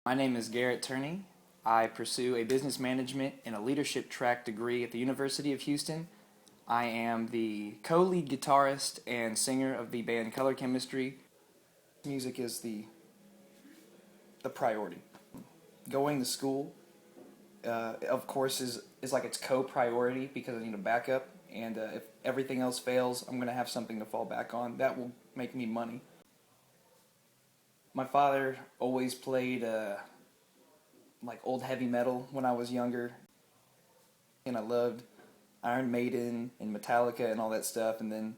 My name is Garrett Turney. I pursue a business management and a leadership track degree at the University of Houston. I am the co-lead guitarist and singer of the band Color Chemistry. Music is the priority. Going to school, of course, is like its co-priority because I need a backup, and if everything else fails, I'm going to have something to fall back on. That will make me money. My father always played like old heavy metal when I was younger, and I loved Iron Maiden and Metallica and all that stuff. And then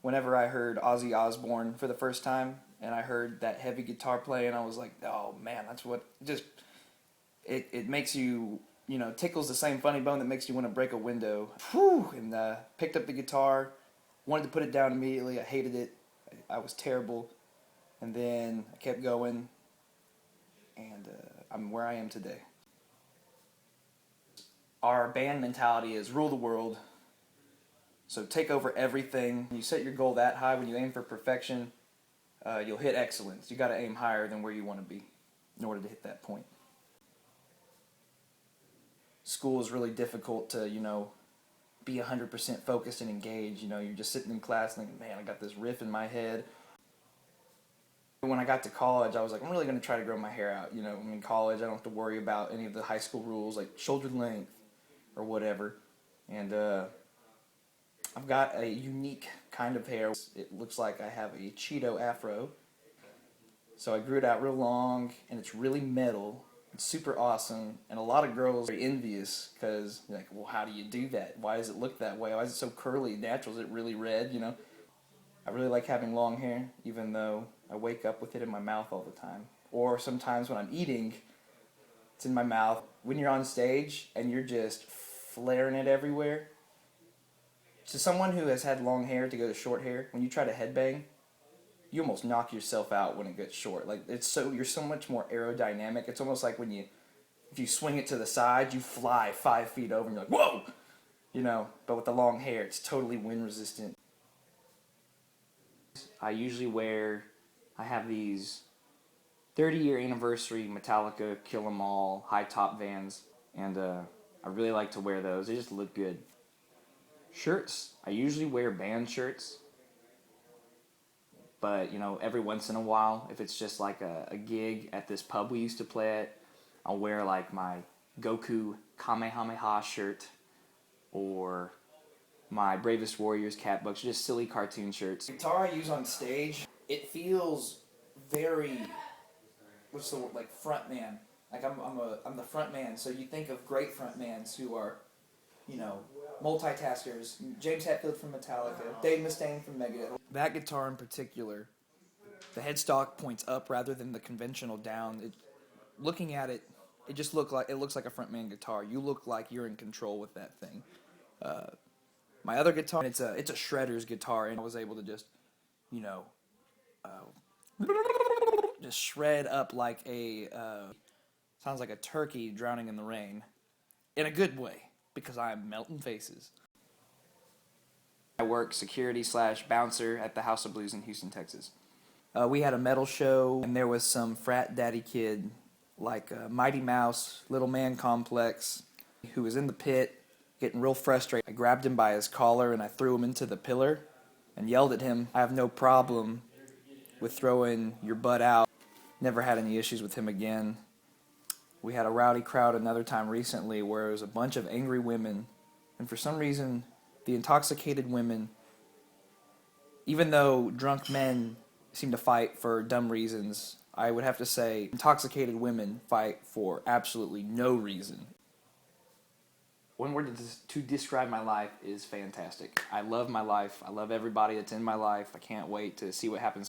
whenever I heard Ozzy Osbourne for the first time, and I heard that heavy guitar playing, I was like, oh man, that's what just it makes you, tickles the same funny bone that makes you want to break a window. Whew! And picked up the guitar, wanted to put it down immediately. I hated it. I was terrible. And then I kept going, and I'm where I am today. Our band mentality is rule the world, so take over everything. When you set your goal that high, when you aim for perfection, you'll hit excellence. You got to aim higher than where you want to be in order to hit that point. School is really difficult to, be 100% focused and engaged. You're just sitting in class thinking, man, I got this riff in my head. When I got to college, I was like, I'm really going to try to grow my hair out. I'm in college, I don't have to worry about any of the high school rules like shoulder length or whatever. And I've got a unique kind of hair. It looks like I have a Cheeto afro. So I grew it out real long, and it's really metal. It's super awesome, and a lot of girls are envious because they're like, well, how do you do that? Why does it look that way? Why is it so curly, natural? Is it really red, I really like having long hair, even though I wake up with it in my mouth all the time. Or sometimes when I'm eating, it's in my mouth. When you're on stage and you're just flaring it everywhere, to someone who has had long hair to go to short hair, when you try to headbang, you almost knock yourself out when it gets short. Like you're so much more aerodynamic. It's almost like if you swing it to the side, you fly 5 feet over and you're like, whoa! But with the long hair, it's totally wind resistant. I have these 30-year anniversary Metallica Kill 'Em All high top Vans, and I really like to wear those. They just look good. Shirts, I usually wear band shirts, but every once in a while, if it's just like a gig at this pub we used to play at, I'll wear like my Goku Kamehameha shirt or my Bravest Warriors cat books, just silly cartoon shirts. The guitar I use on stage, it feels very, what's the word, like front man. Like I'm the front man. So you think of great frontmans who are, multitaskers. James Hetfield from Metallica, Dave Mustaine from Megadeth. That guitar in particular, the headstock points up rather than the conventional down. Looking at it, it looks like a frontman guitar. You look like you're in control with that thing. My other guitar, it's a Shredder's guitar, and I was able to just, just shred up like sounds like a turkey drowning in the rain, in a good way, because I am melting faces. I work security/bouncer at the House of Blues in Houston, Texas. We had a metal show, and there was some frat daddy kid, like Mighty Mouse, Little Man Complex, who was in the pit, getting real frustrated. I grabbed him by his collar and I threw him into the pillar and yelled at him, I have no problem with throwing your butt out. Never had any issues with him again. We had a rowdy crowd another time recently where it was a bunch of angry women, and for some reason, the intoxicated women, even though drunk men seem to fight for dumb reasons, I would have to say intoxicated women fight for absolutely no reason. One word to describe my life is fantastic. I love my life. I love everybody that's in my life. I can't wait to see what happens